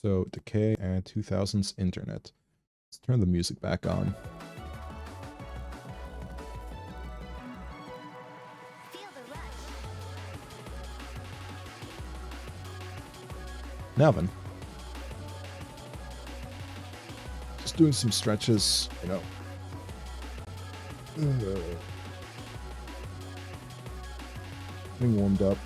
So, Decay and 2000s internet. Let's turn the music back on. Now then. Just doing some stretches, you know. Getting warmed up.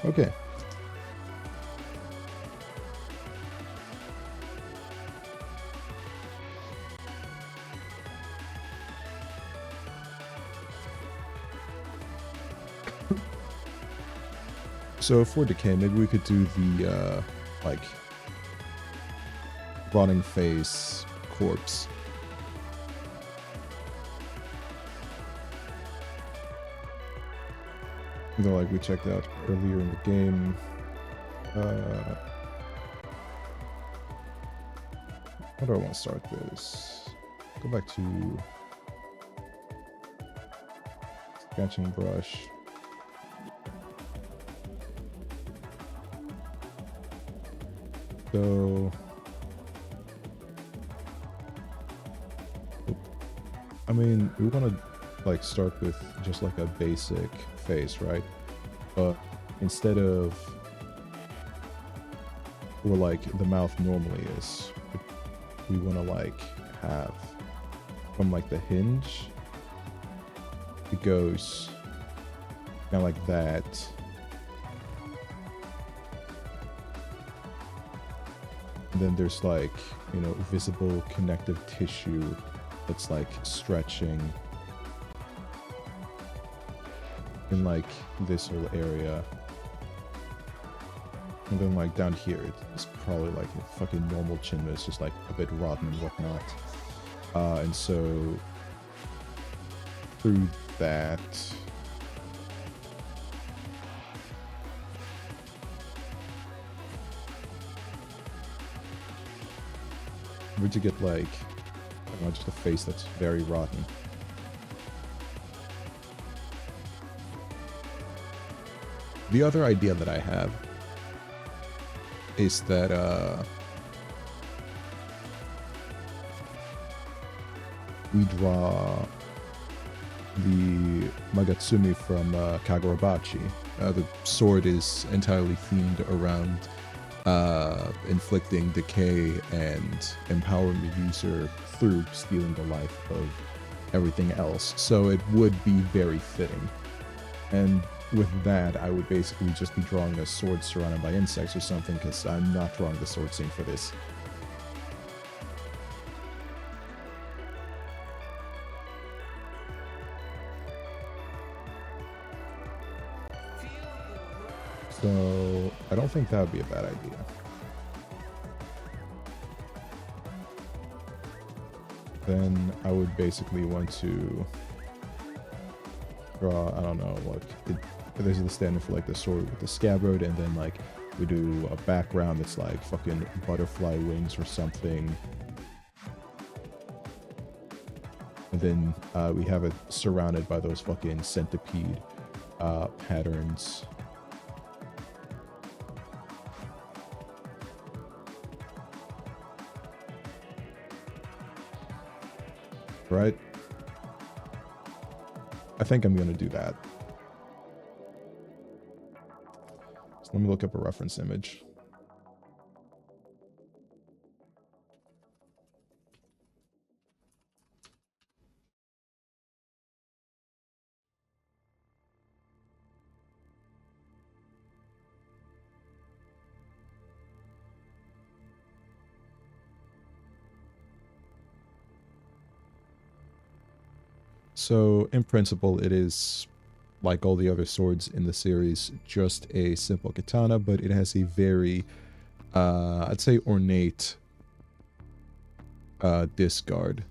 Okay. So for Decay, maybe we could do the, like, rotting face corpse. Even though, like, we checked out earlier in the game. How do I want to start this? Go back to sketching brush. So, I mean, we want to like start with just like a basic face, right? But instead of where like the mouth normally is, we want to like have from like the hinge, it goes kind of like that. And then there's like, you know, visible connective tissue that's like stretching in like this whole area. And then like down here, it's probably like a fucking normal chin, but it's just like a bit rotten and whatnot. And so through that, we're to get like, I don't know, just a face that's very rotten. The other idea that I have is that we draw the Magatsumi from Kagurabachi. The sword is entirely themed around inflicting decay and empowering the user through stealing the life of everything else. So it would be very fitting. And with that, I would basically just be drawing a sword surrounded by insects or something, because I'm not drawing the sword scene for this. So I don't think that would be a bad idea. Then I would basically want to draw, I don't know, like, this is the standard for like the sword with the scabbard, and then like we do a background that's like fucking butterfly wings or something. And then we have it surrounded by those fucking centipede patterns. Right? I think I'm gonna do that. So let me look up a reference image. So, in principle, it is, like all the other swords in the series, just a simple katana, but it has a very, I'd say, ornate discard.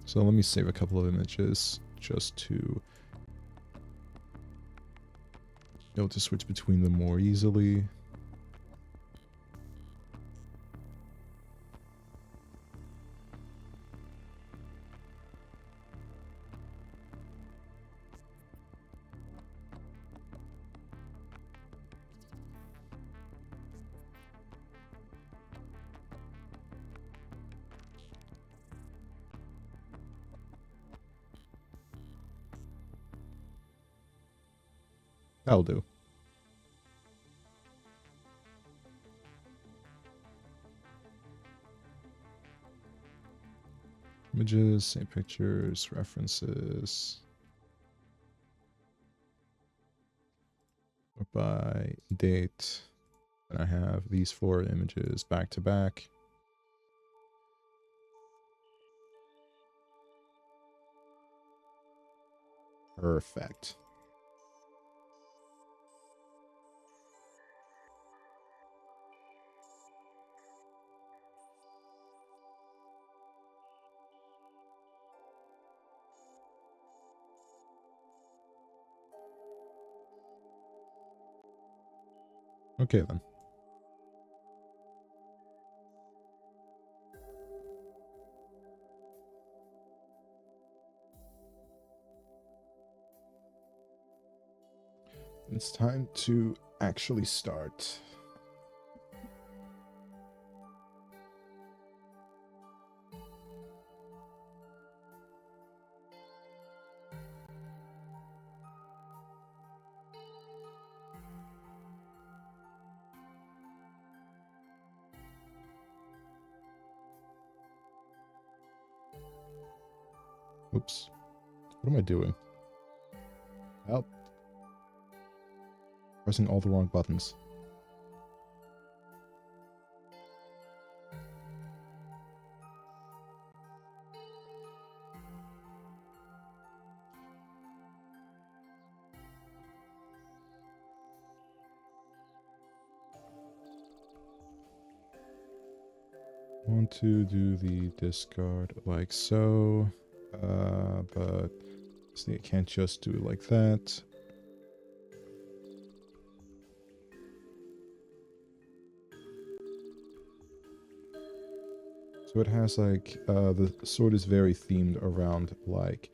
So let me save a couple of images just to be able to switch between them more easily. That'll do. Images, same pictures, references. By date. And I have these 4 images back to back. Perfect. Okay then. It's time to actually start. Oops. What am I doing? Help. Pressing all the wrong buttons. I want to do the discard like so, but see, I can't just do it like that. So it has like, the sword is very themed around like,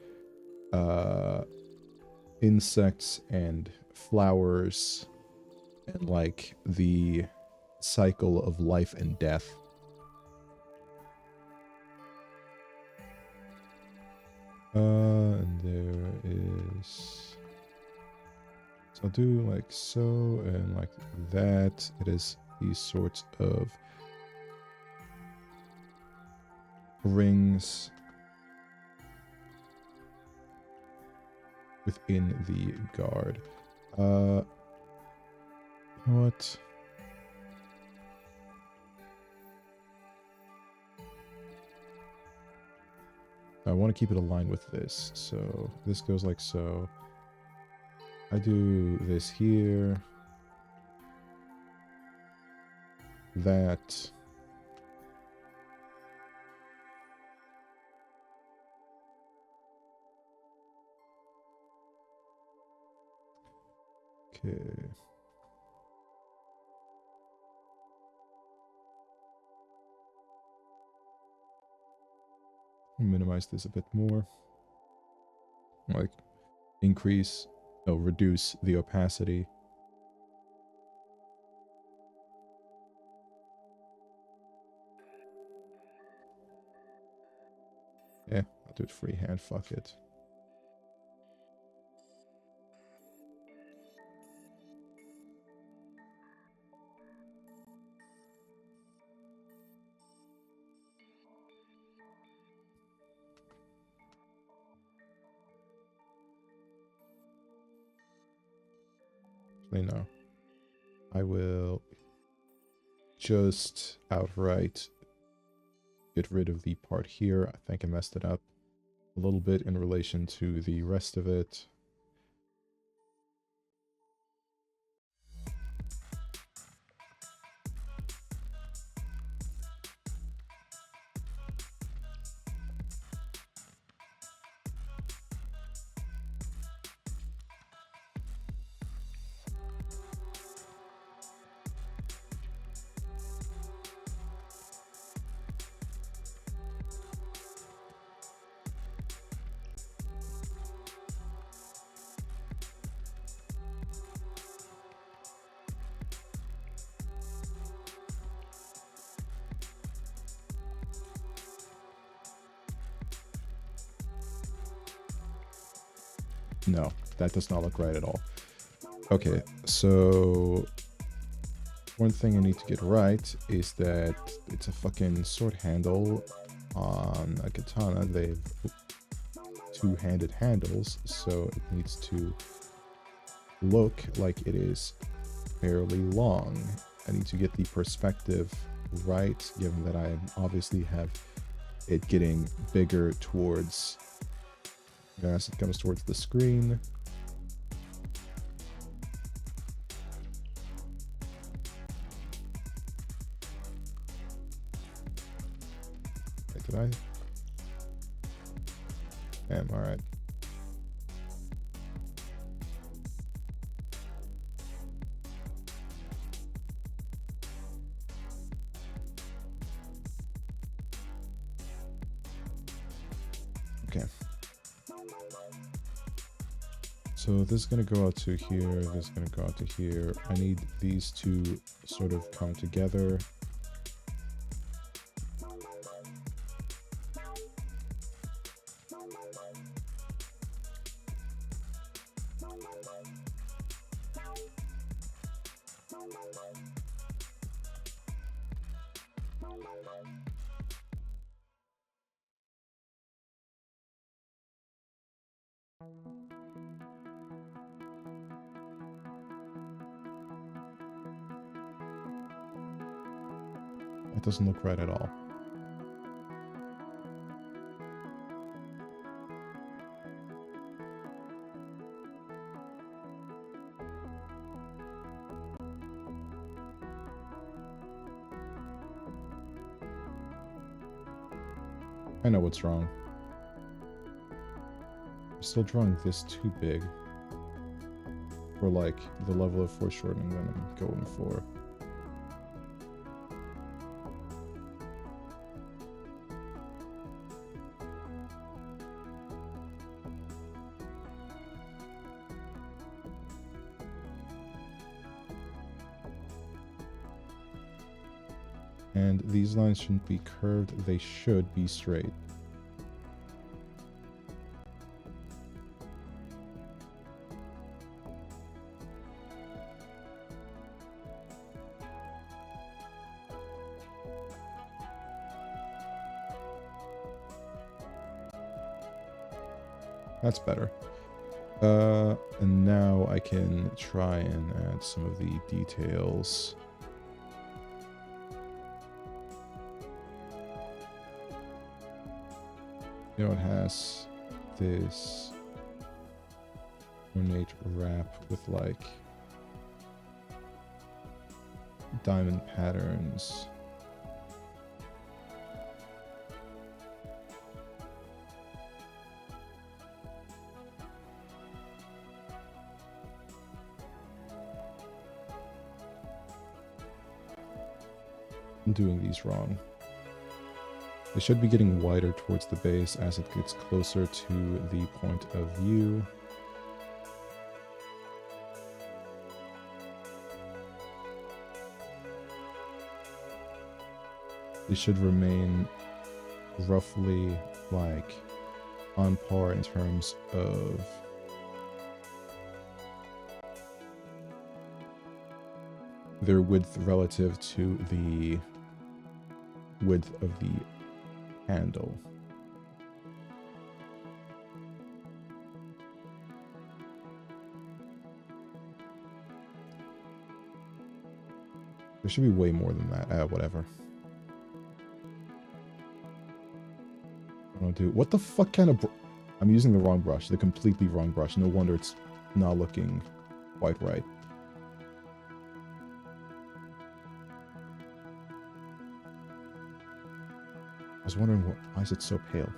insects and flowers and like the cycle of life and death. And there is, so I'll do like so and like that. It is these sorts of rings within the guard. What? I want to keep it aligned with this, so this goes like so. I do this here. That. Okay. Minimize this a bit more. Like, reduce the opacity. Yeah, I'll do it freehand, fuck it. No. I will just outright get rid of the part here. I think I messed it up a little bit in relation to the rest of it. No, that does not look right at all. Okay, so one thing I need to get right is that it's a fucking sword handle on a katana. They've two-handed handles, so it needs to look like it is fairly long. I need to get the perspective right, given that I obviously have it getting bigger towards, as it comes towards the screen. Wait, did I? Damn, alright. Okay. So this is going to go out to here, this is going to go out to here. I need these to sort of come together. It doesn't look right at all. I know what's wrong. I'm still drawing this too big for like the level of foreshortening that I'm going for. And these lines shouldn't be curved, they should be straight. That's better. And now I can try and add some of the details. You know, it has this ornate wrap with like diamond patterns. I'm doing these wrong. They should be getting wider towards the base as it gets closer to the point of view. They should remain roughly like on par in terms of their width relative to the width of the handle. There should be way more than that. Whatever. I'll do. What the fuck kind of? I'm using the wrong brush, the completely wrong brush. No wonder it's not looking quite right. I was wondering why is it so pale?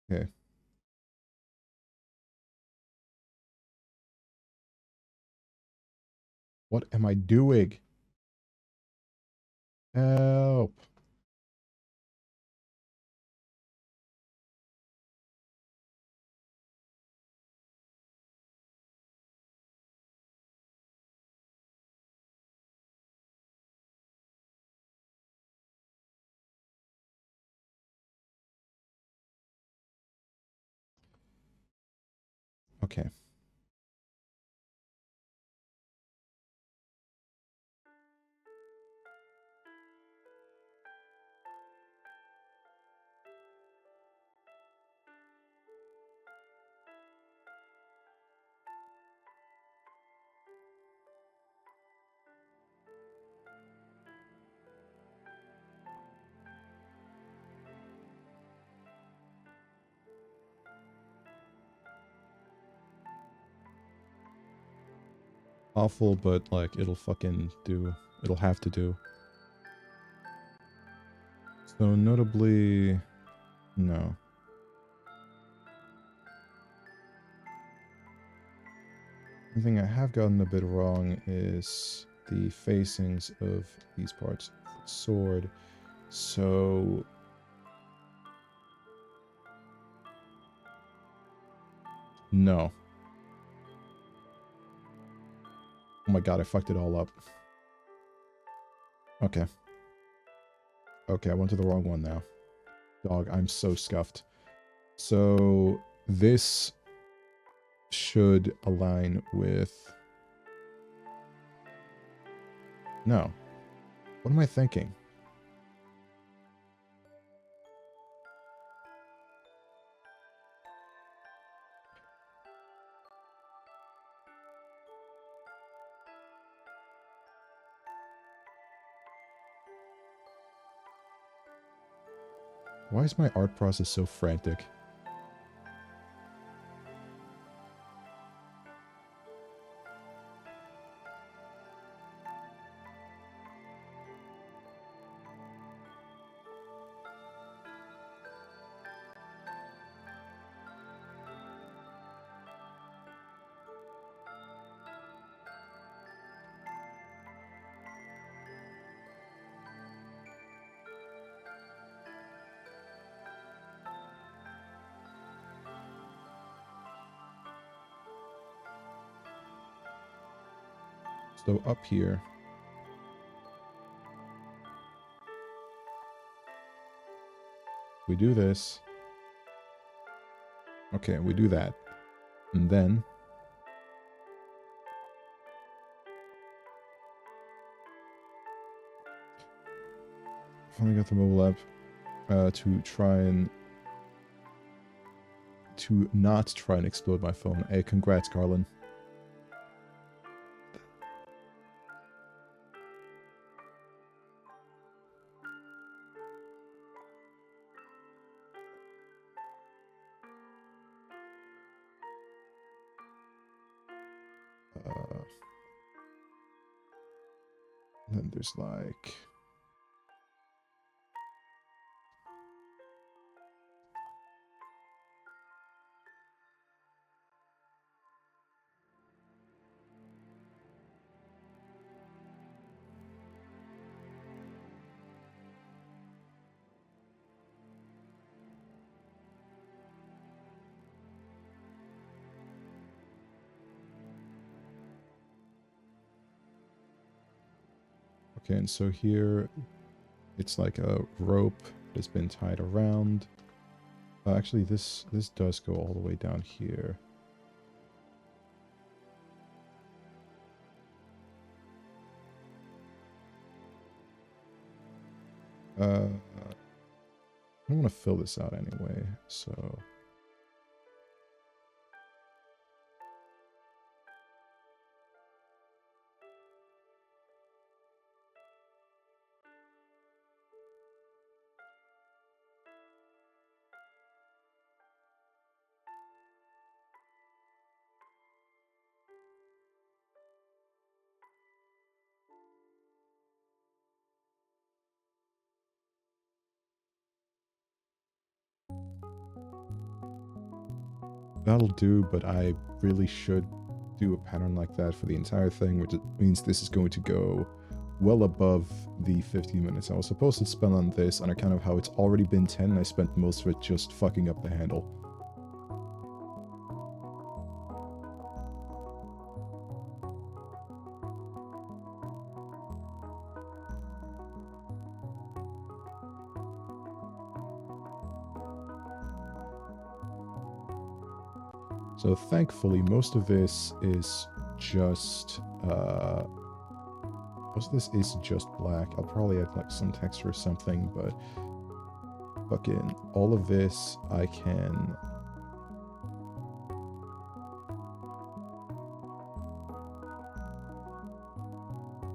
Okay. What am I doing? Help. Okay. Awful, but like it'll fucking do. It'll have to do. So notably, no. The thing I have gotten a bit wrong is the facings of these parts of the sword. So no. Oh my god, I fucked it all up. Okay. Okay, I went to the wrong one now. Dog, I'm so scuffed. So this should align with... No. What am I thinking? Why is my art process so frantic? So up here, we do this. Okay, we do that. And then... finally got the mobile app to try and... to not try and explode my phone. Hey, congrats, Carlin. Then there's like... Okay, and so here, it's like a rope that's been tied around. Actually, this does go all the way down here. I don't want to fill this out anyway, so... that'll do, but I really should do a pattern like that for the entire thing, which means this is going to go well above the 15 minutes I was supposed to spend on this on account of how it's already been 10 and I spent most of it just fucking up the handle. So thankfully, most of this is just black. I'll probably add like some texture or something, but fucking all of this I can.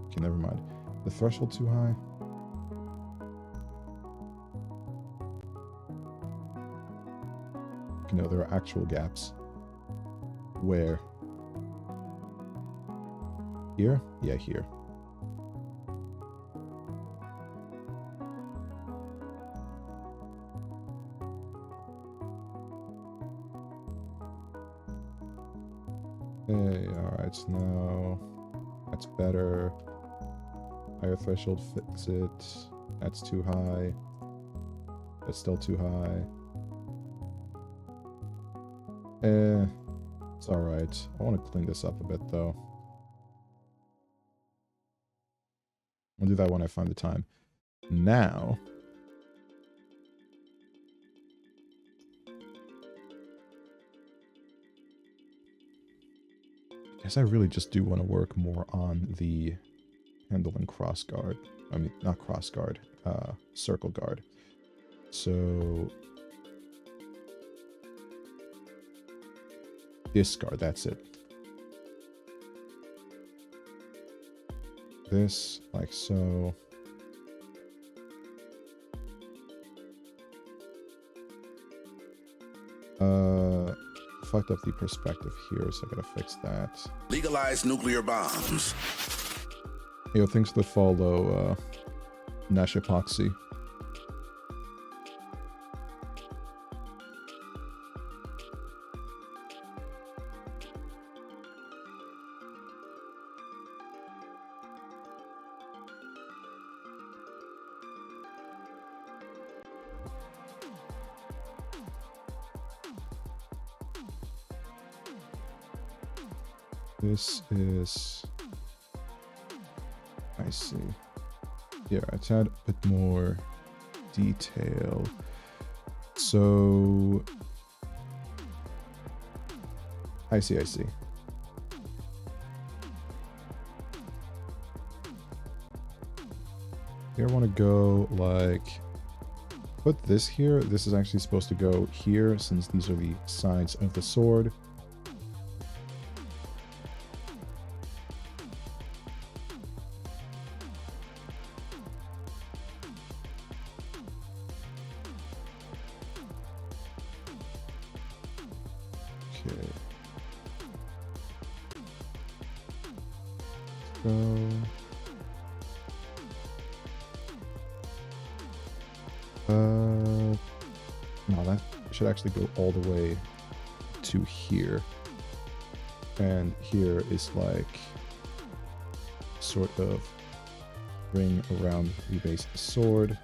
Okay, never mind. The threshold too high. No, there are actual gaps. Where? Here? Yeah, here. Okay, alright, so now that's better. Higher threshold fits it. That's too high. That's still too high. It's alright. I want to clean this up a bit, though. I'll do that when I find the time. Now... I guess I really just do want to work more on the handle and cross guard. I mean, not cross guard, circle guard. So... discard, that's it. This, like so. Fucked up the perspective here, so I gotta fix that. Legalize nuclear bombs. Yo, things that follow, Nash epoxy. This is... I see. Yeah, it's add a bit more detail. So... I see. Here I want to go, like... put this here. This is actually supposed to go here, since these are the sides of the sword. No, that should actually go all the way to here. And here is like sort of ring around the base of the sword.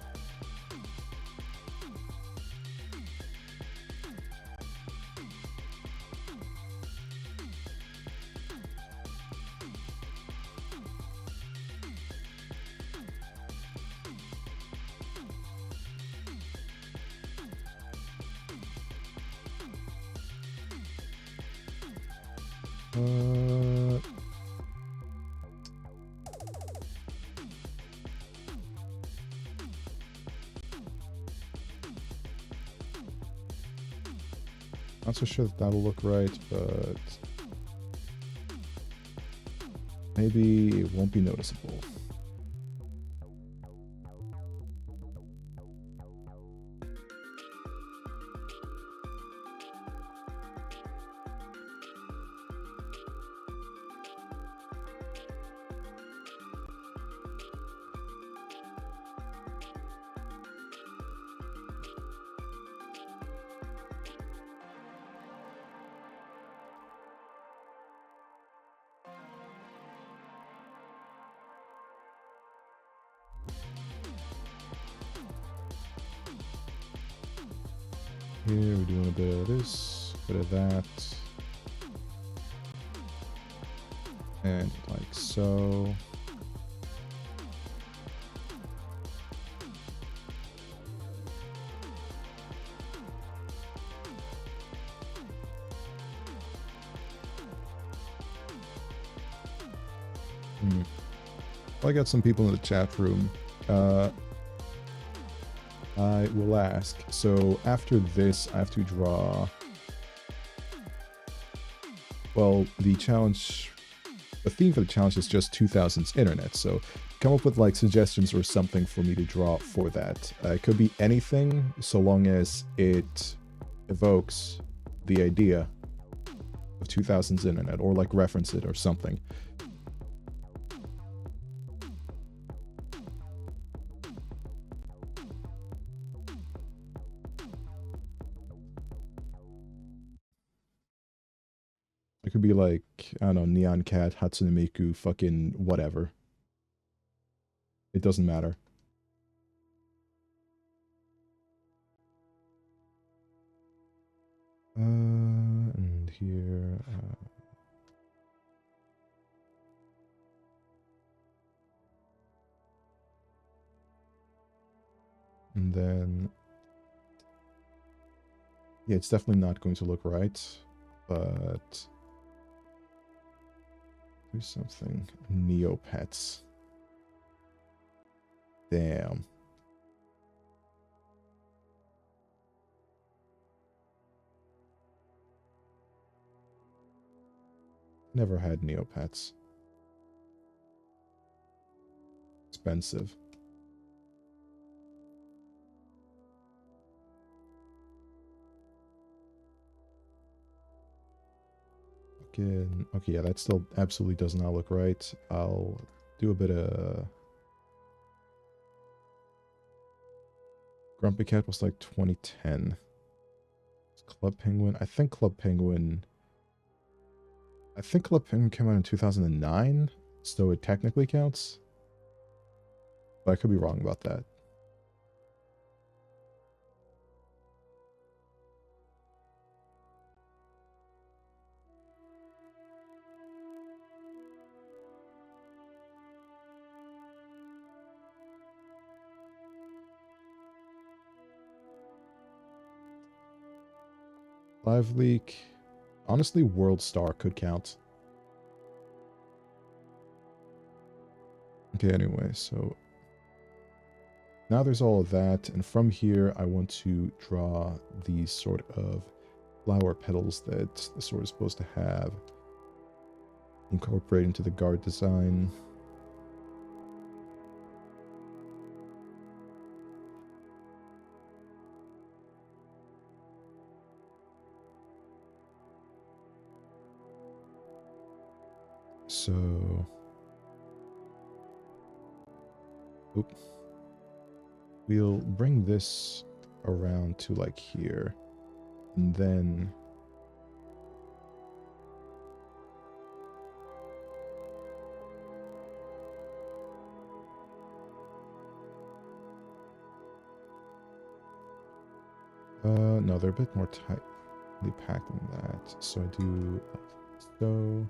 Not so sure that that'll look right, but maybe it won't be noticeable. Here we're doing a bit of this, a bit of that. And like so. I got some people in the chat room. I will ask. So after this, I have to draw. Well, the challenge, the theme for the challenge is just 2000s internet. So come up with like suggestions or something for me to draw for that. It could be anything, so long as it evokes the idea of 2000s internet, or like reference it or something. It could be like, I don't know, Neon Cat, Hatsune Miku, fucking whatever. It doesn't matter. And here, and then, yeah, it's definitely not going to look right, but do something. Neopets. Damn. Never had Neopets. Expensive. Again, okay, yeah, that still absolutely does not look right. I'll do a bit of... Grumpy Cat was like 2010. Club Penguin. I think Club Penguin came out in 2009, so it technically counts. But I could be wrong about that. Live Leak. Honestly, World Star could count. Okay, anyway, so now there's all of that, and from here I want to draw these sort of flower petals that the sword is supposed to have. Incorporate into the guard design. So... Oop. We'll bring this around to like here, and then no, they're a bit more tightly packed than that. So I do so.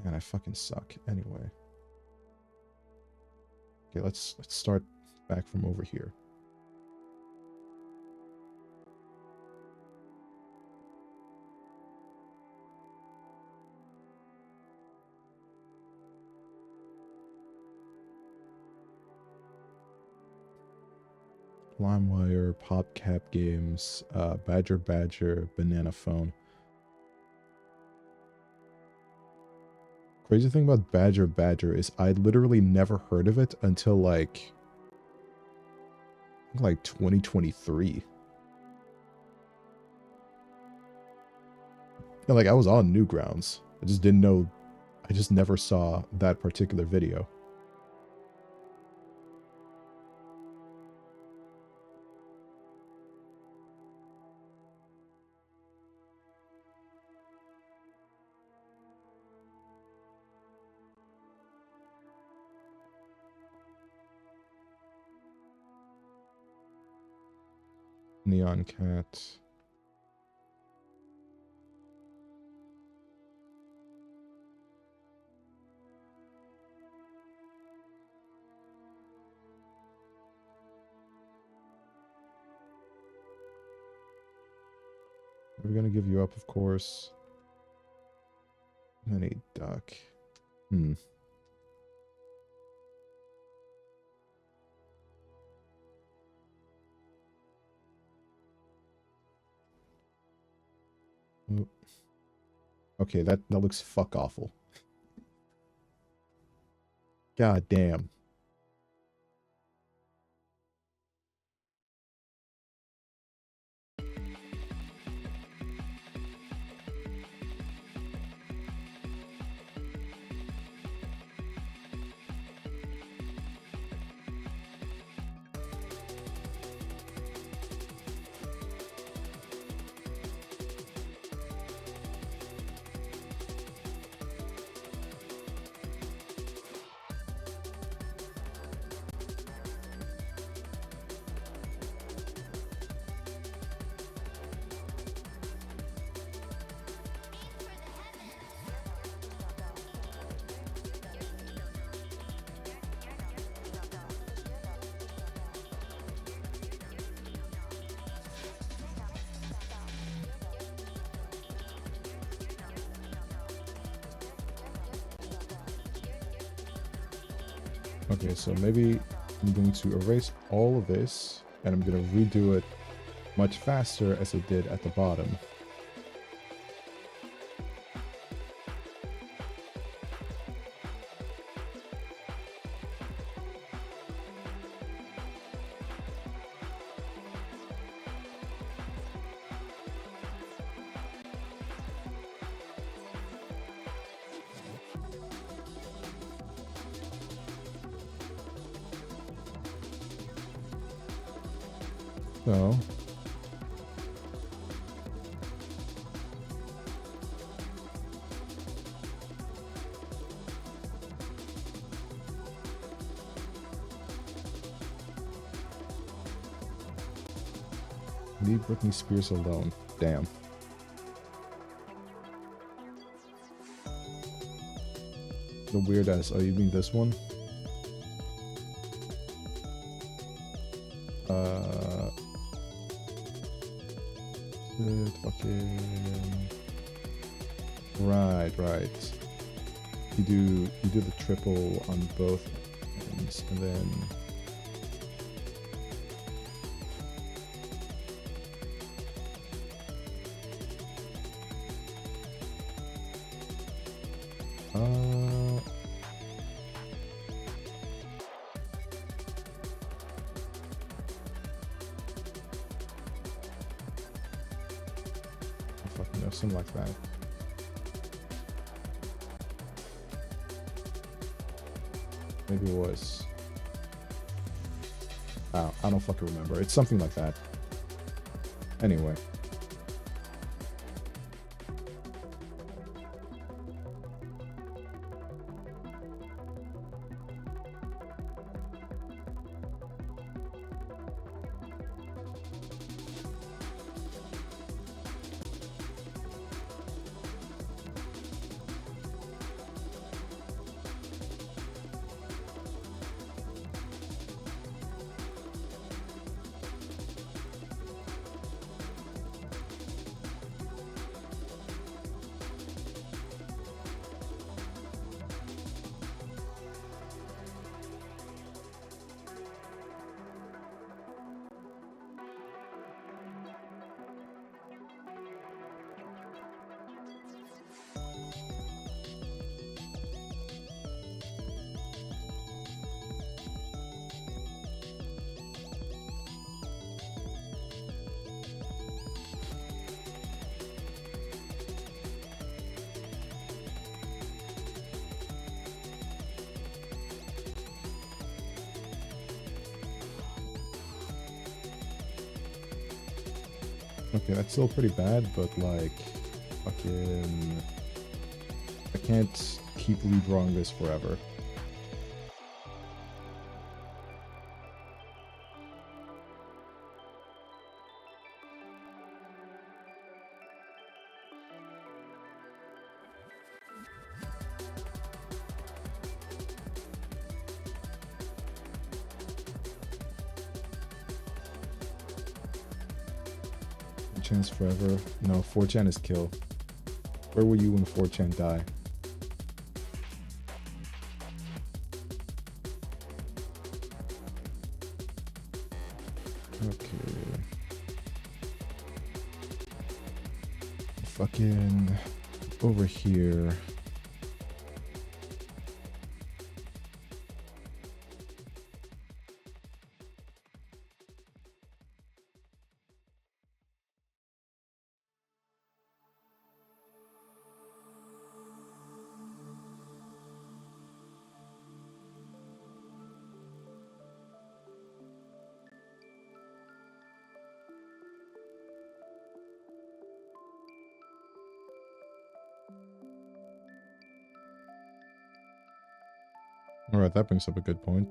Man, I fucking suck. Anyway. Okay, let's start back from over here. LimeWire, PopCap Games, Badger Badger, Banana Phone. Crazy thing about Badger Badger is I literally never heard of it until like 2023. And like I was on Newgrounds. I just didn't know, I just never saw that particular video. Neon cat. We're gonna give you up, of course. And a duck. Hmm. Oh. Okay, that looks fuck awful. God damn. Okay, so maybe I'm going to erase all of this, and I'm going to redo it much faster as it did at the bottom. So, leave Britney Spears alone. Damn. The weird ass. Oh, you mean this one? Fucking right. You do the triple on both ends, and then fucking know, something like that. Maybe it was. Oh, I don't fucking remember. It's something like that. Anyway. Okay, that's still pretty bad, but like, fucking, I can't keep redrawing this forever. 4chan's forever. No, 4chan is kill. Where were you when 4chan died? Okay. Fucking over here. Alright, that brings up a good point.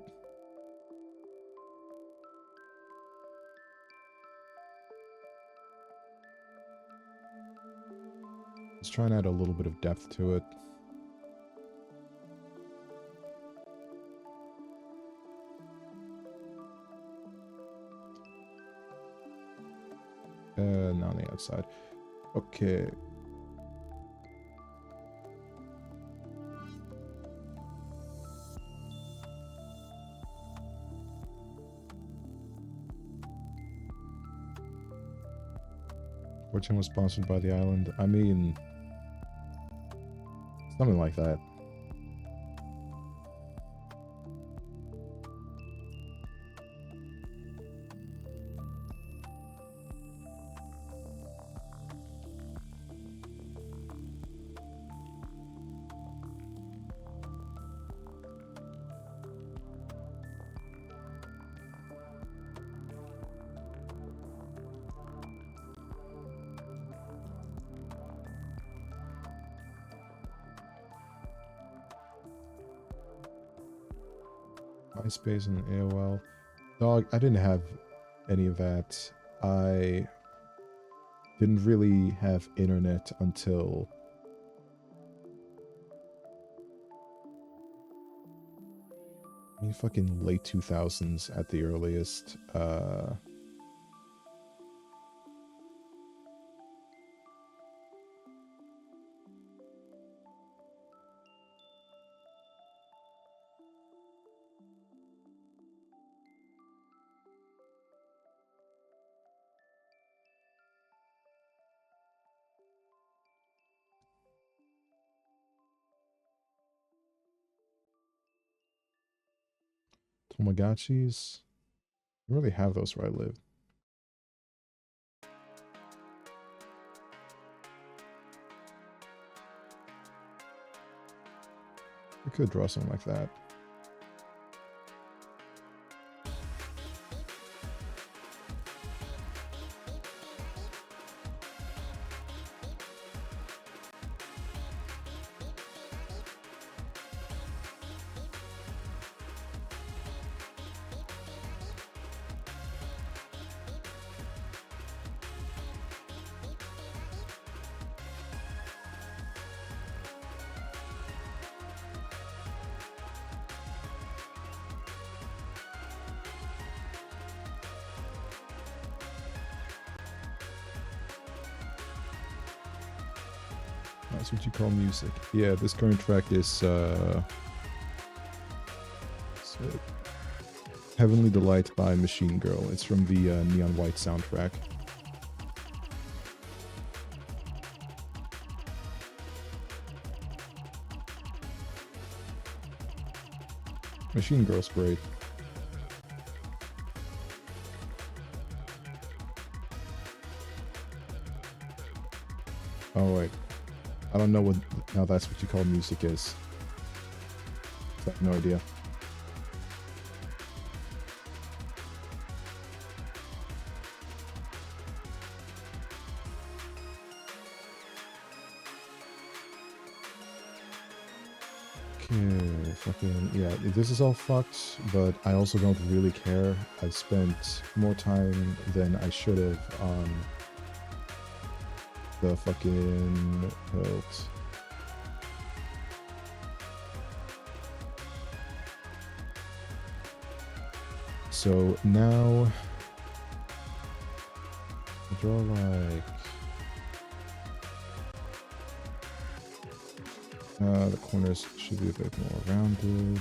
Let's try and add a little bit of depth to it. Not on the outside. Okay. Fortune was sponsored by the island. I mean, something like that. MySpace and AOL. Dog, I didn't have any of that. I didn't really have internet until fucking late 2000s at the earliest. Tamagotchis. I don't really have those where I live. I could draw something like that. That's what you call music. Yeah, this current track is Heavenly Delight by Machine Girl. It's from the Neon White soundtrack. Machine Girl's great. Oh wait. I don't know what now that's what you call music is. I have no idea. Okay, fucking yeah, this is all fucked, but I also don't really care. I spent more time than I should have on the fucking hilt. So now draw like... the corners should be a bit more rounded.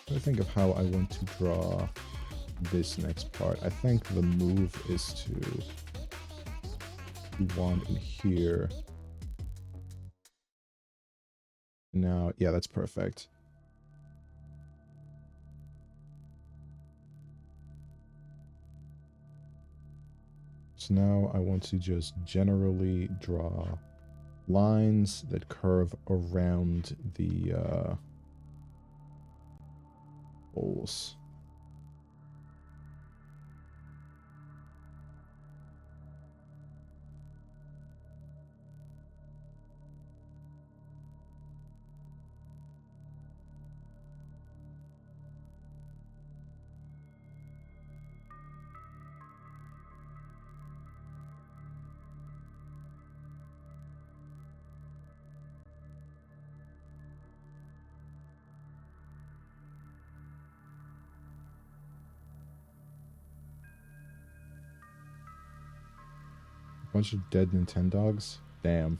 I think of how I want to draw this next part. I think the move is to wand in here. Now, yeah, that's perfect. So now I want to just generally draw lines that curve around the holes. Bunch of dead Nintendogs? Damn.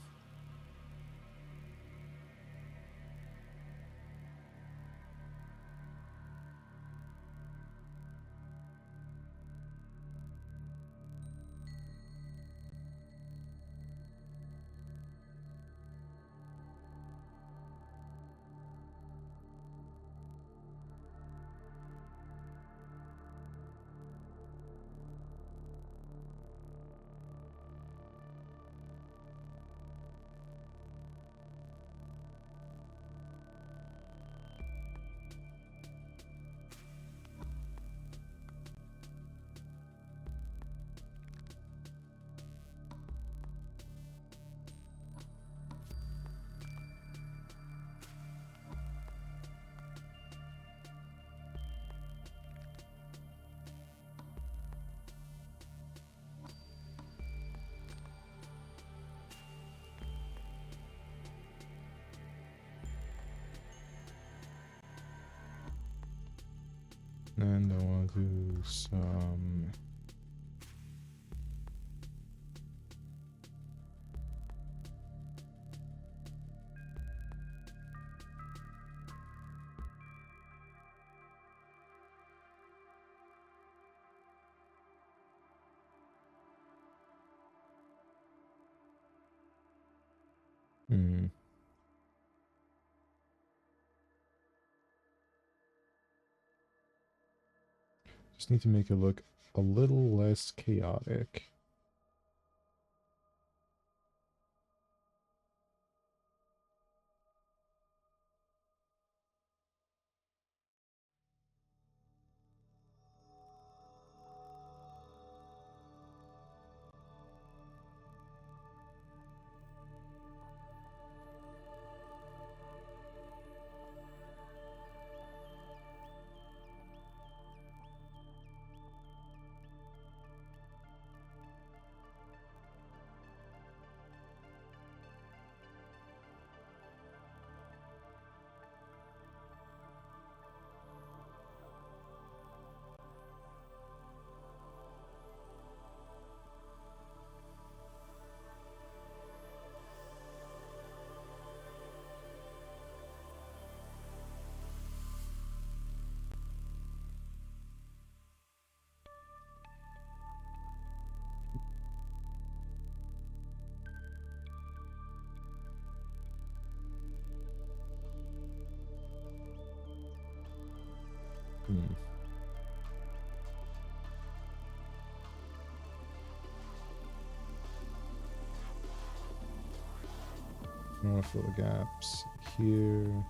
And I want to do some... Just need to make it look a little less chaotic. I want to fill the gaps here.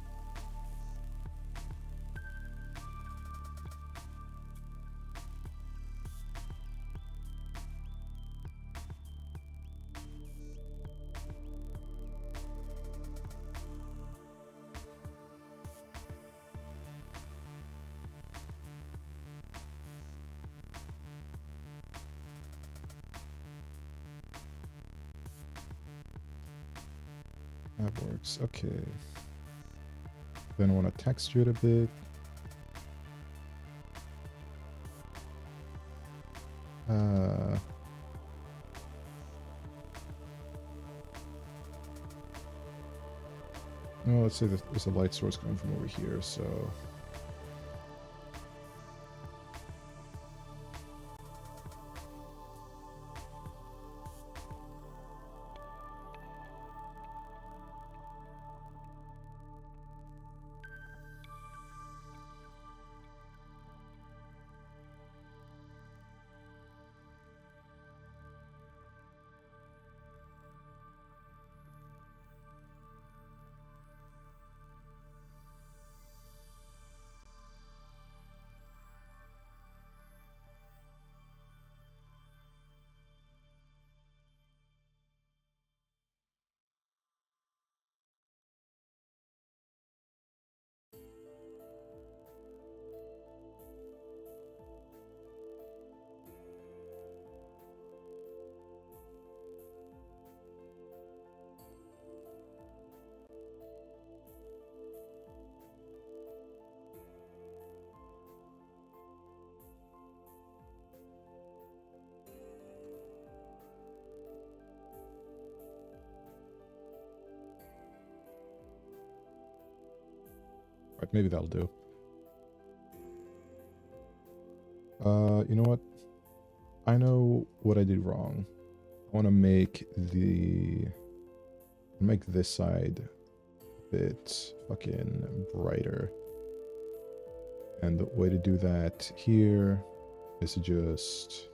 That works. Okay. Then I want to texture it a bit. Well, let's say that there's a light source coming from over here, so right, maybe that'll do. You know what? I know what I did wrong. I want to make this side a bit fucking brighter. And the way to do that here is to just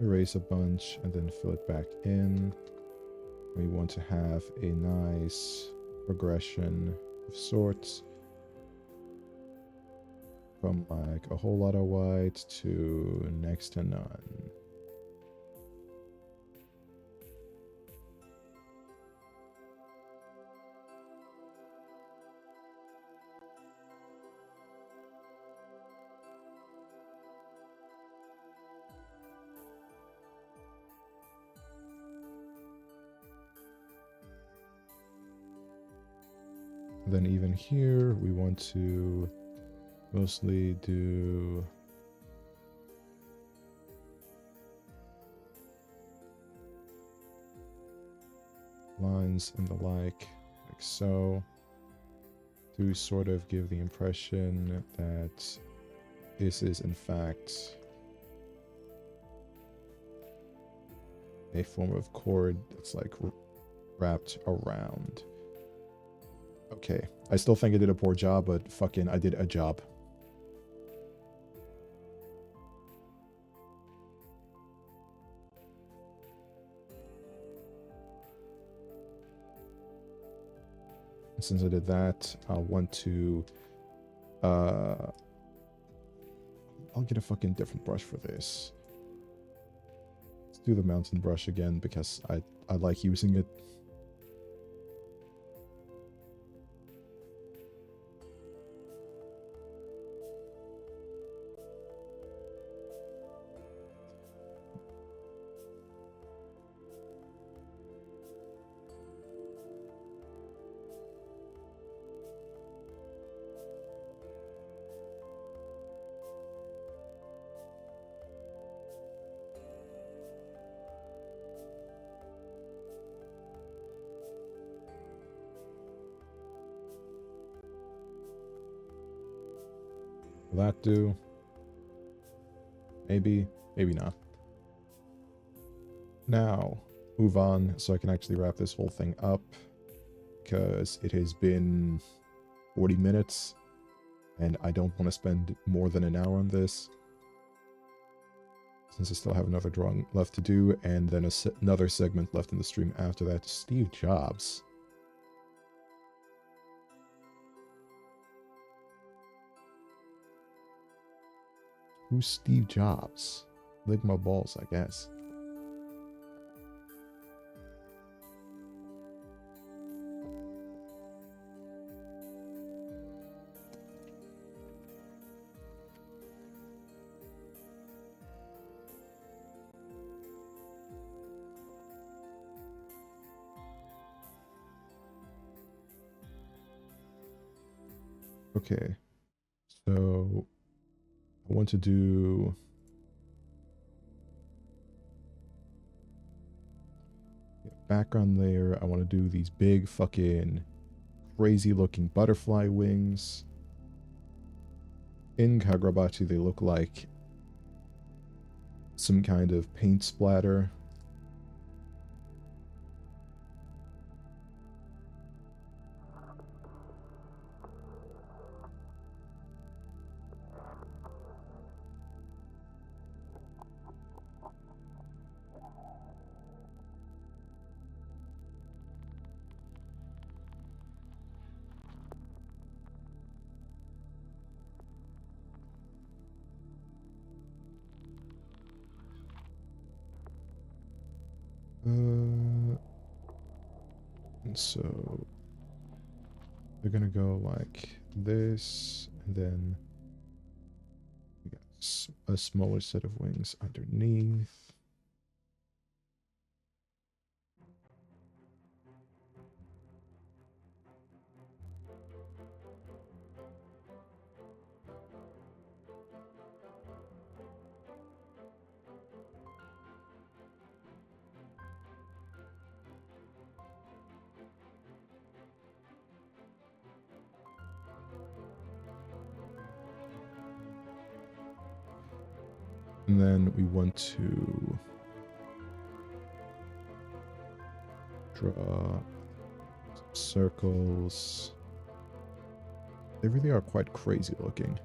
erase a bunch and then fill it back in. We want to have a nice progression of sorts from like a whole lot of white to next to none. Then even here, we want to mostly do lines and the like so, to sort of give the impression that this is in fact a form of cord that's like wrapped around. Okay, I still think I did a poor job, but fucking I did a job. And since I did that, I'll want to I'll get a fucking different brush for this. Let's do the mountain brush again because I like using it. Will that do? Maybe, maybe not. Now, move on so I can actually wrap this whole thing up, because it has been 40 minutes and I don't want to spend more than an hour on this, since I still have another drawing left to do, and then another segment left in the stream after that. Steve Jobs. Who's Steve Jobs? Lick my balls, I guess. Okay, so I want to do background layer. I want to do these big fucking crazy looking butterfly wings. In Kagurabachi, they look like some kind of paint splatter. And so they're gonna go like this, and then we got a smaller set of wings underneath. And then we want to draw circles. They really are quite crazy looking.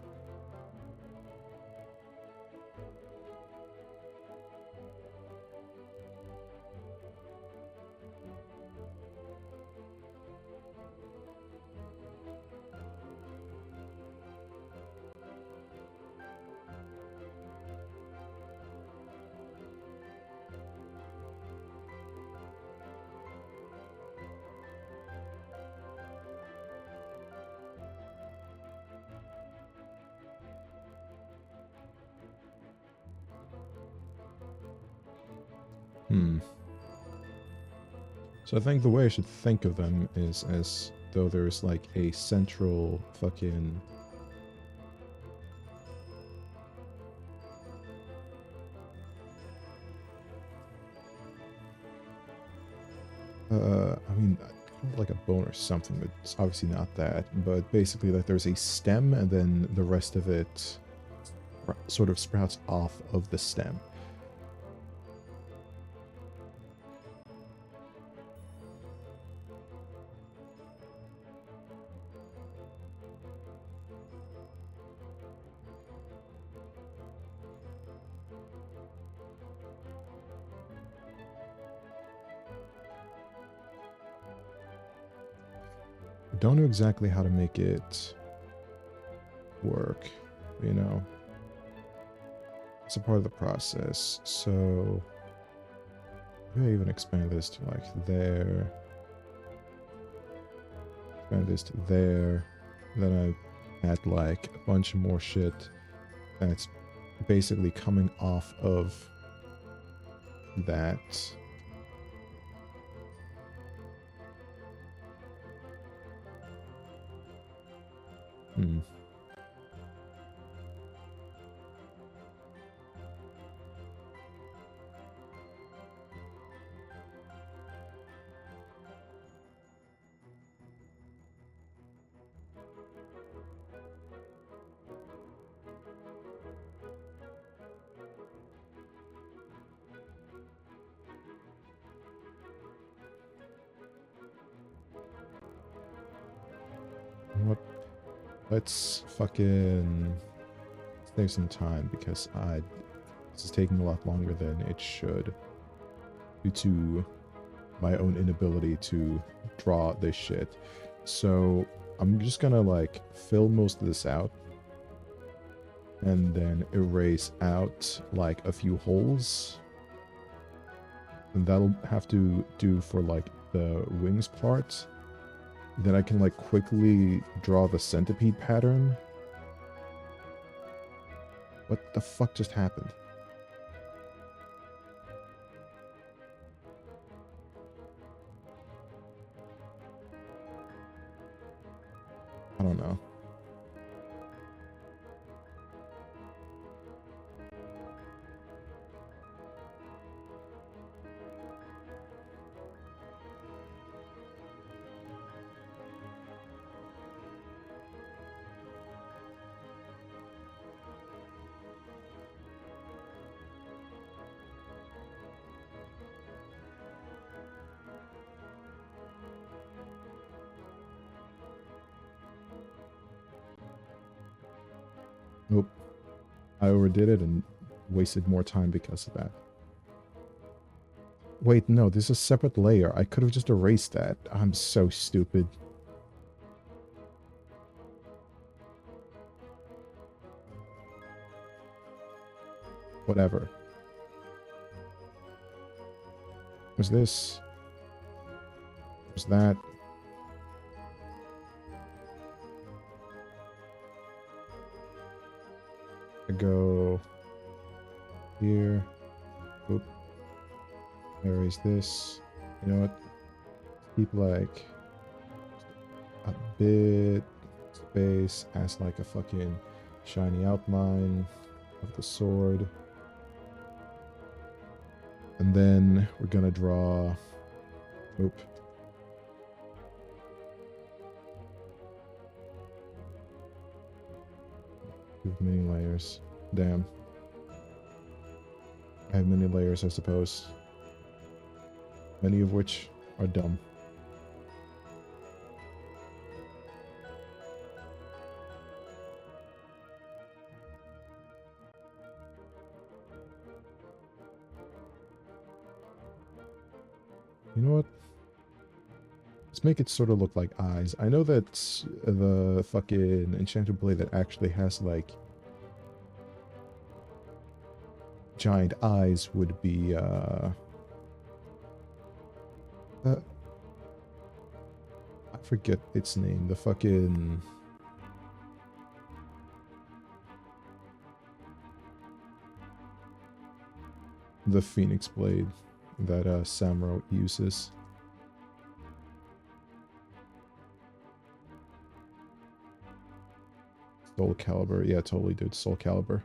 So I think the way I should think of them is as though there's like a central fucking I mean, kind of like a bone or something, but it's obviously not that. But basically, like there's a stem, and then the rest of it sort of sprouts off of the stem. I don't know exactly how to make it work, you know. It's a part of the process. So maybe I even expand this to like there. Expand this to there. Then I add like a bunch of more shit that's basically coming off of that. Let's fucking save some time because this is taking a lot longer than it should due to my own inability to draw this shit. So I'm just gonna like fill most of this out and then erase out like a few holes. And that'll have to do for like the wings part. Then I can like quickly draw the centipede pattern. What the fuck just happened? I don't know. Nope. I overdid it and wasted more time because of that. Wait, no, this is a separate layer. I could have just erased that. I'm so stupid. Whatever. What's this? What's that? I go here. Oop. Erase this. You know what? Keep like a bit space as like a fucking shiny outline of the sword. And then we're gonna draw. Oop. Too many layers. Damn. I have many layers, I suppose. Many of which are dumb. You know what? Let's make it sort of look like eyes. I know that the fucking enchanted blade that actually has like giant eyes would be I forget its name. The fucking the phoenix blade that Samuro uses. Soul Calibur. Yeah, totally, dude. Soul Calibur.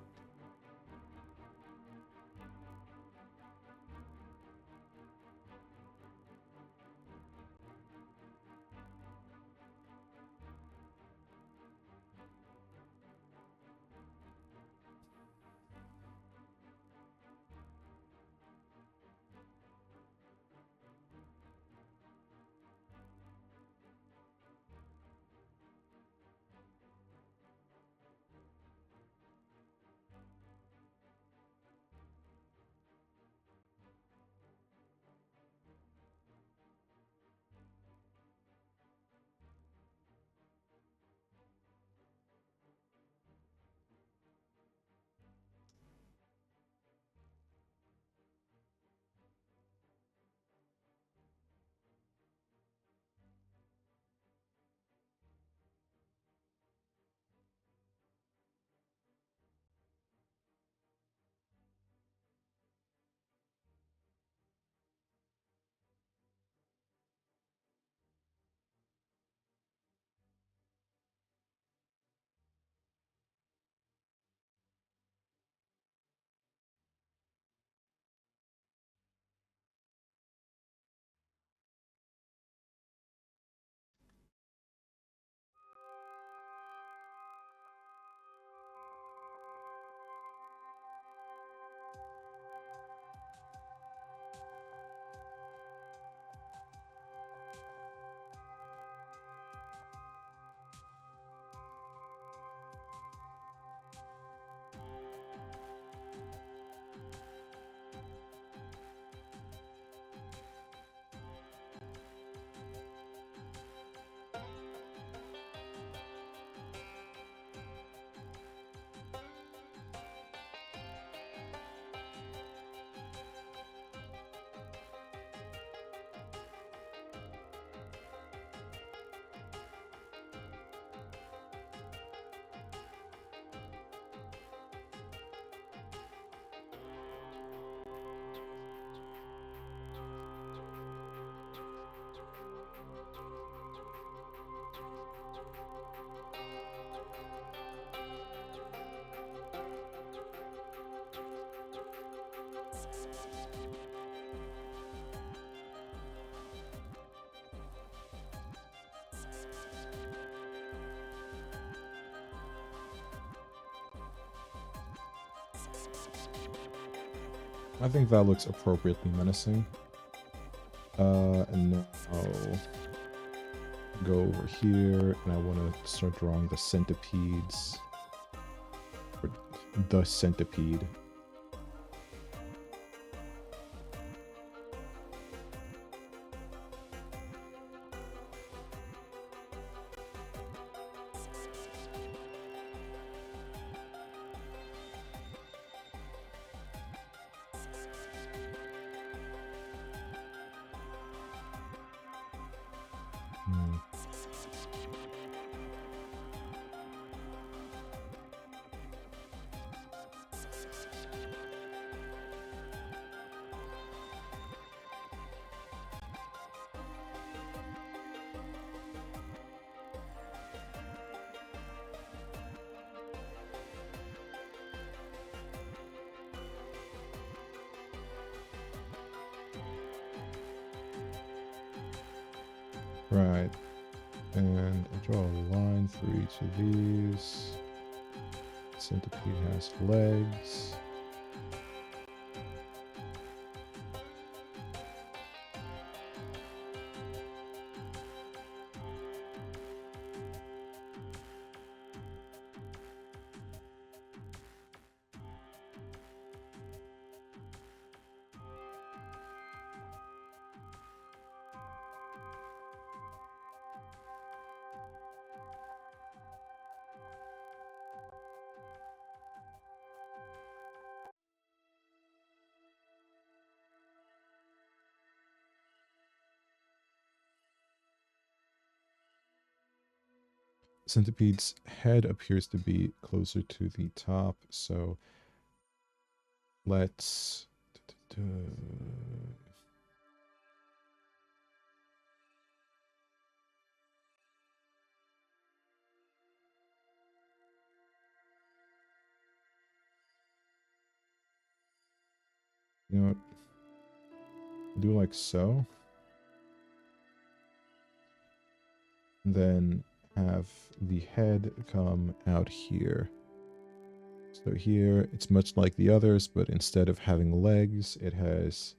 I think that looks appropriately menacing. And now go over here, and I want to start drawing the centipedes. Or the centipede. Hmm. Right. And I'll draw a line for each of these. Centipede has legs. Centipede's head appears to be closer to the top, so let's... You know what? Do like so. Then have the head come out here. So here, it's much like the others, but instead of having legs, it has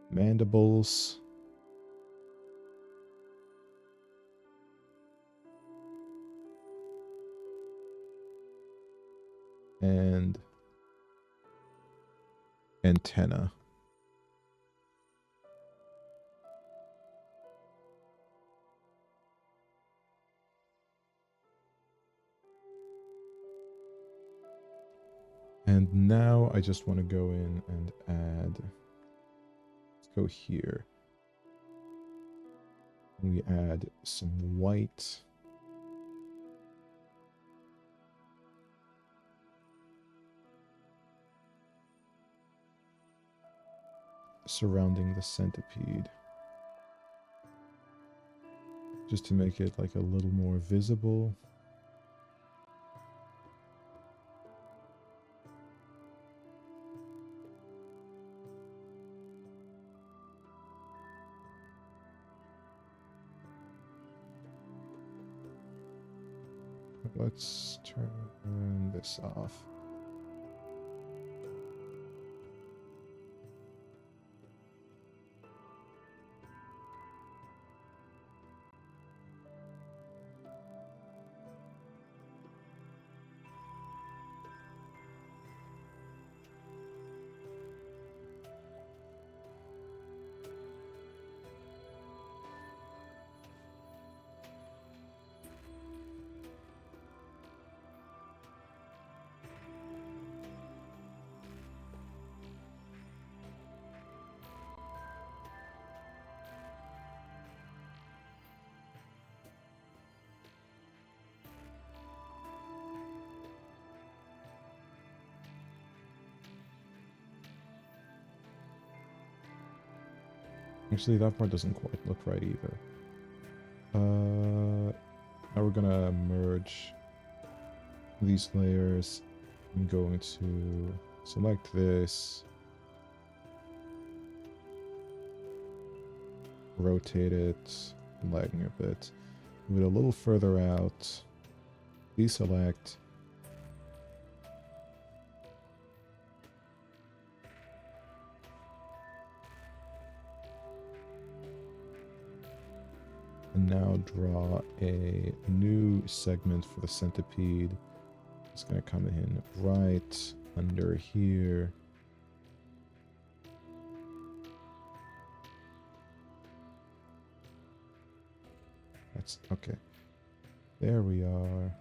mandibles. And antenna. And now I just want to go in and add, let's go here. We add some white. Surrounding the centipede. Just to make it like a little more visible. Let's turn this off. Actually, that part doesn't quite look right either. Now we're gonna merge these layers. I'm going to select this, rotate it, lagging a bit, Move it a little further out. Deselect. And now draw a new segment for the centipede. It's going to come in right under here. That's okay. There we are.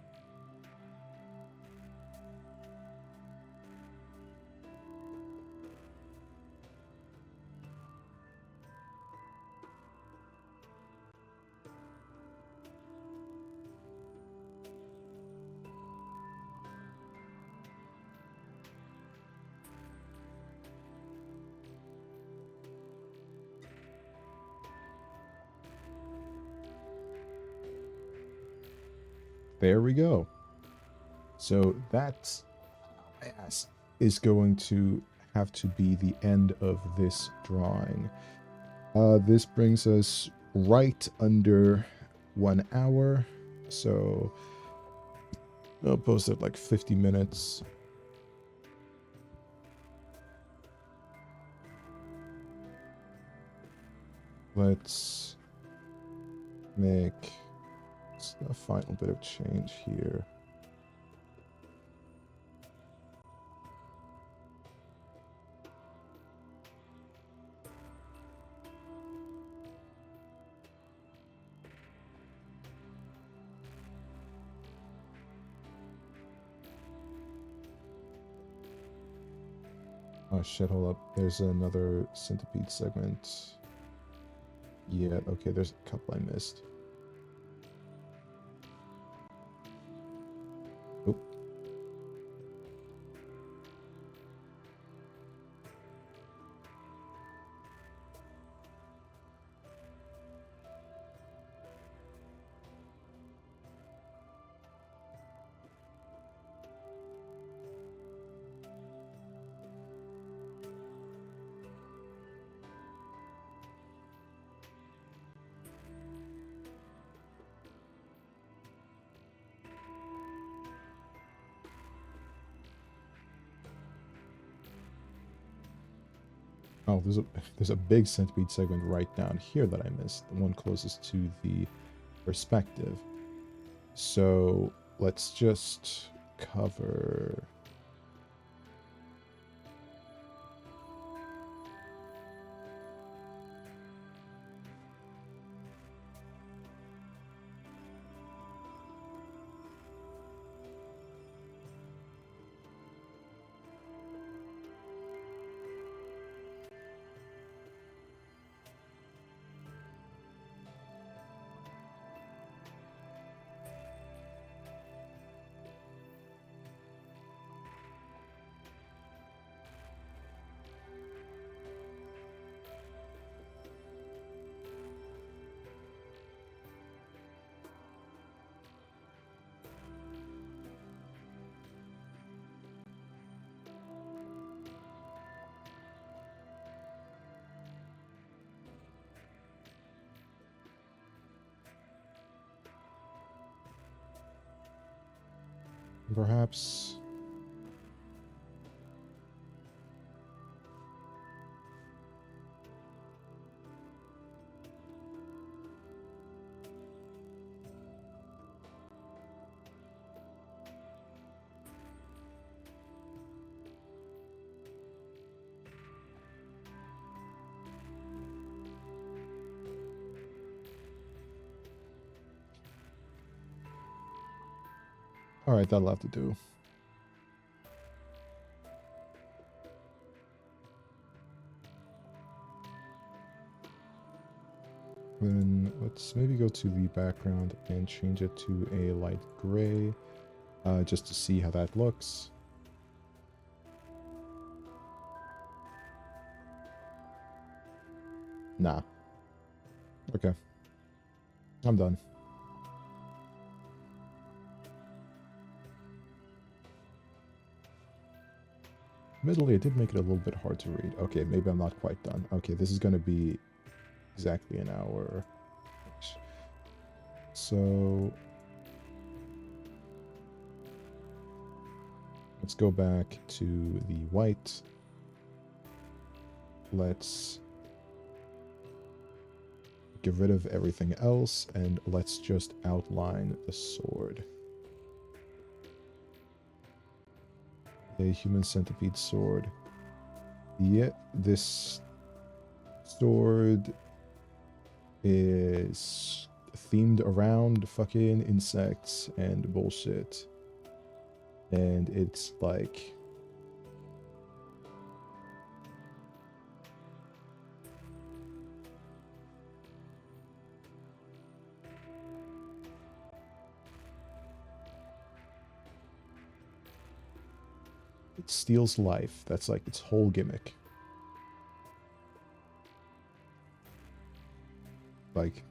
There we go. So that is going to have to be the end of this drawing. This brings us right under 1 hour. So I'll post it like 50 minutes. Let's make a final bit of change here. Oh shit, hold up. There's another centipede segment. Yeah, okay, there's a couple I missed. Oop. Oh, there's a big centipede segment right down here that I missed. The one closest to the perspective. So let's just cover. Perhaps. All right, that'll have to do. Then let's maybe go to the background and change it to a light gray, just to see how that looks. Nah. Okay. I'm done. Admittedly, I did make it a little bit hard to read. Okay, maybe I'm not quite done. Okay, this is going to be exactly an hour. So let's go back to the white. Let's get rid of everything else, and let's just outline the sword. A human centipede sword. Yeah, this sword is themed around fucking insects and bullshit. And it's like... it steals life. That's like its whole gimmick. Like,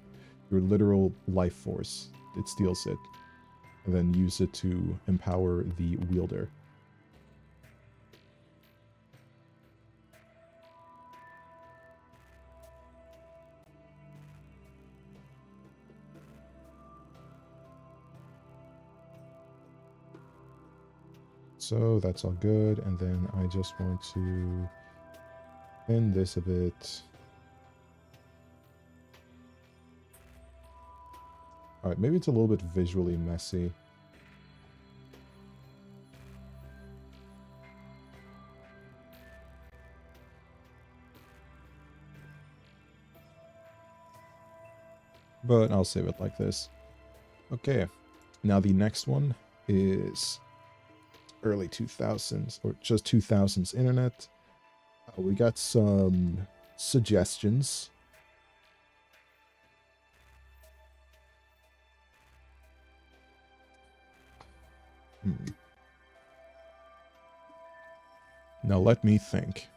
your literal life force. It steals it. And then use it to empower the wielder. So that's all good, and then I just want to bend this a bit. Alright, maybe it's a little bit visually messy. But I'll save it like this. Okay, now the next one is early 2000s, or just 2000s internet. We got some suggestions. Now let me think.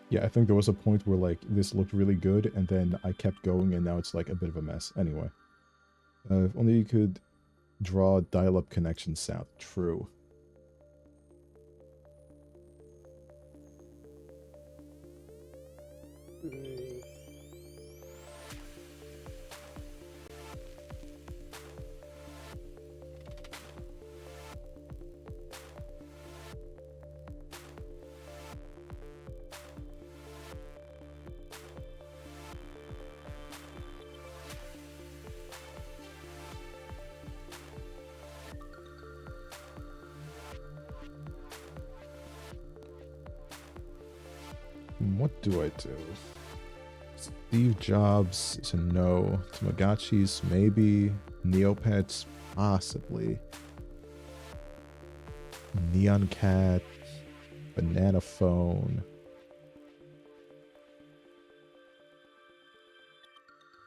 Yeah, I think there was a point where, like, this looked really good, and then I kept going, and now it's, like, a bit of a mess. Anyway. If only you could draw dial-up connection sound. True. What do I do? Steve Jobs is a no. Tamagotchis, maybe. Neopets, possibly. Neon Cat. Banana Phone.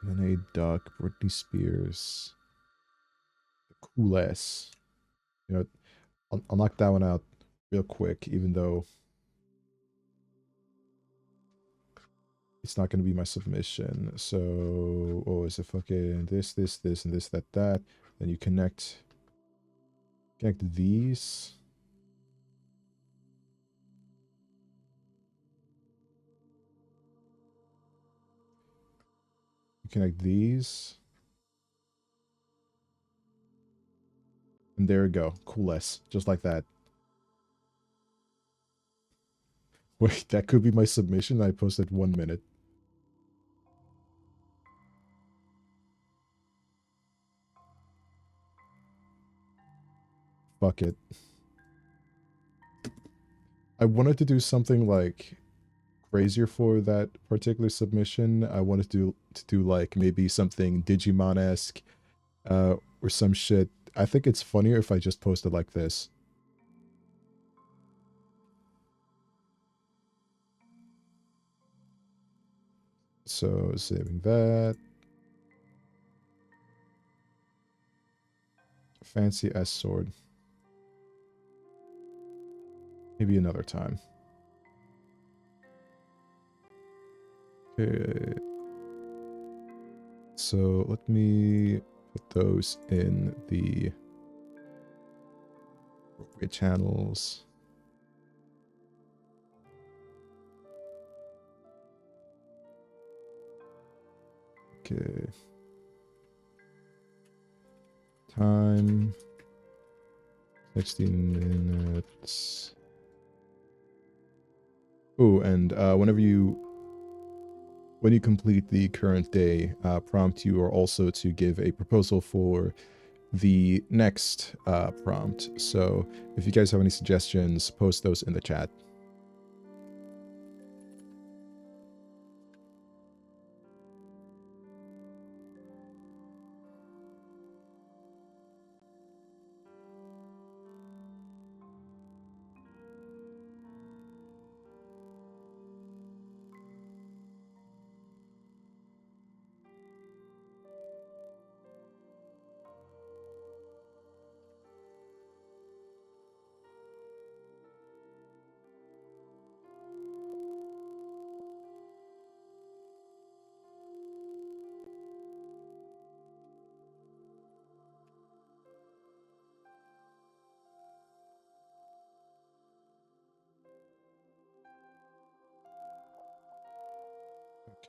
Lemonade Duck. Britney Spears. The Cool S. You know, I'll knock that one out real quick, even though it's not going to be my submission. So, oh, is it fucking this, and this, that. Then you connect these. You connect these. And there we go. Cool S. Just like that. Wait, that could be my submission. I posted 1 minute. Fuck it. I wanted to do something like crazier for that particular submission. I wanted to do like maybe something Digimon-esque, or some shit. I think it's funnier if I just post it like this. So saving that. Fancy S sword. Maybe another time. Okay. So let me put those in the appropriate channels. Okay. Time 16 minutes. Oh, and when you complete the current day, prompt, you are also to give a proposal for the next prompt. So if you guys have any suggestions, post those in the chat.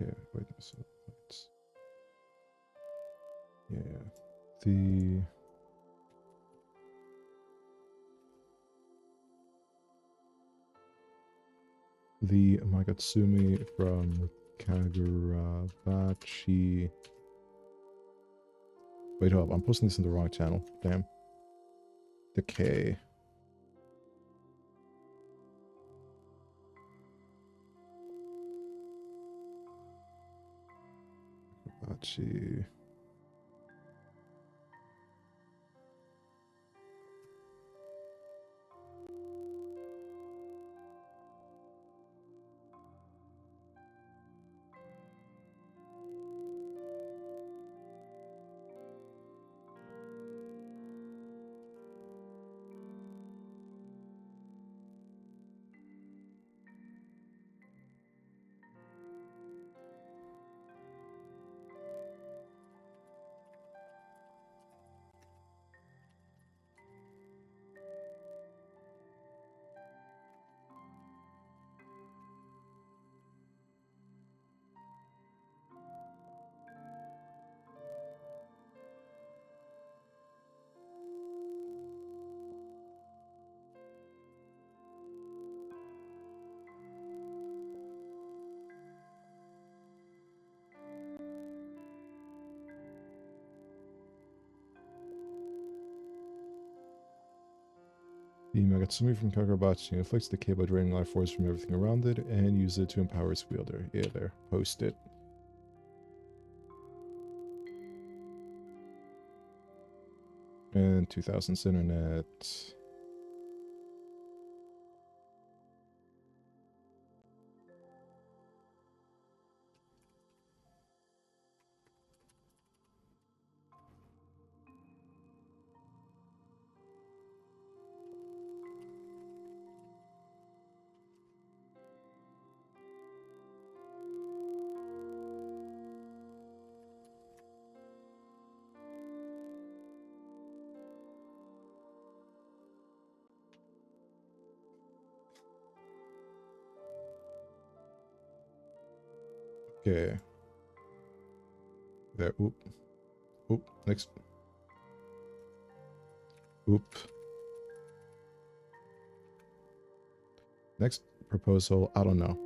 Okay, wait, so let's, yeah, the Magatsumi from Kagurabachi. Wait, hold up, I'm posting this in the wrong channel. Damn. Decay. Bachi. The Magatsumi from Kagurabachi inflicts decay by draining life force from everything around it and use it to empower its wielder. Yeah, there. Post it. And 2000s internet. Okay. There. Oop. Oop. Next. Oop. Next proposal. I don't know.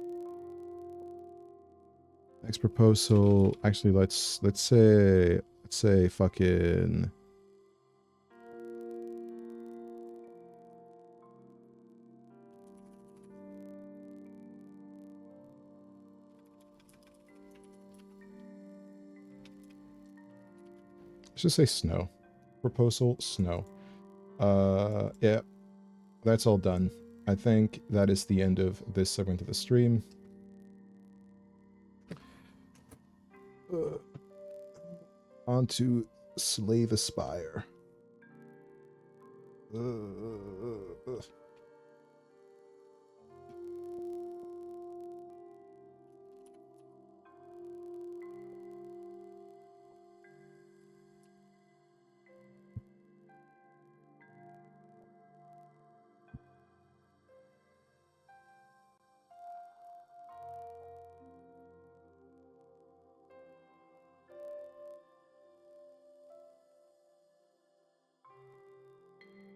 Next proposal. Actually, let's say fucking. just say snow. Proposal, snow. Yeah, that's all done. I think that is the end of this segment of the stream. On to Slay the Spire.